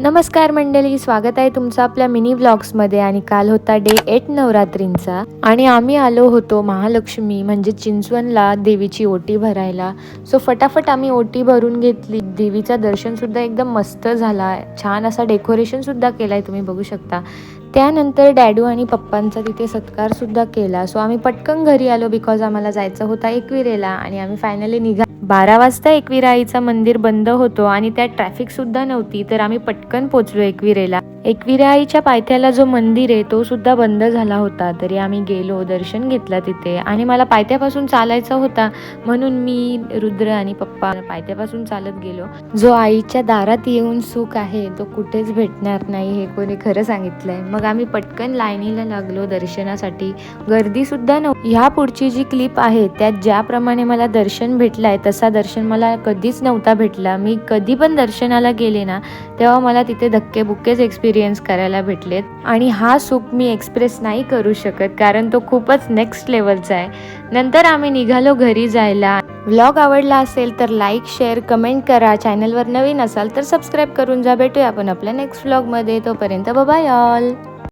नमस्कार मंडळी, स्वागत आहे तुमचं आपल्या मिनी व्लॉग्समध्ये. आणि काल होता डे 8 नवरात्रींचा आणि आम्ही आलो होतो महालक्ष्मी म्हणजे चिंचवणला देवीची ओटी भरायला. सो फटाफट आम्ही ओटी भरून घेतली. देवीचा दर्शनसुद्धा एकदम मस्त झाला, छान असा डेकोरेशनसुद्धा केला आहे, तुम्ही बघू शकता. त्यानंतर डॅडू आणि पप्पांचा तिथे सत्कारसुद्धा केला. सो आम्ही पटकन घरी आलो बिकॉज आम्हाला जायचं होता एकविरेला आणि आम्ही फायनली 12 वाजता एकविरा आईचा मंदिर बंद होतो आणि त्यात ट्रॅफिकसुद्धा नव्हती, तर आम्ही पटकन पोचलो एकविरेला. एकविरा आईच्या पायथ्याला जो मंदिर आहे तो सुद्धा बंद झाला होता, तरी आम्ही गेलो, दर्शन घेतला तिथे. आणि मला पायथ्यापासून चालायचा होता म्हणून मी, रुद्र आणि पप्पा पायथ्यापासून चालत गेलो. जो आईच्या दारात येऊन सुख आहे तो कुठेच भेटणार नाही, हे कोणी खरं सांगितलंय. मग आम्ही पटकन लाईनीला लागलो दर्शनासाठी. गर्दीसुद्धा नव्हती. ह्या पुढची जी क्लिप आहे त्यात ज्याप्रमाणे मला दर्शन भेटलाय तसा दर्शन मला कधीच नव्हता भेटला. मी कधी पण दर्शनाला गेले ना तेव्हा मला तिथे धक्केबुक्केच एक्सपिरियन्स करायला भेटलेत आणि हा सुख मी एक्सप्रेस नाही करू शकत, कारण तो खूपच नेक्स्ट लेवलचा आहे. नंतर आम्ही निघालो घरी जायला. व्लॉग आवडला असेल तर लाईक, शेअर, कमेंट करा. चॅनलवर नवीन असाल तर सबस्क्राईब करून जा. भेटूया आपण आपल्या नेक्स्ट व्लॉगमध्ये. तोपर्यंत बाय बाय ऑल.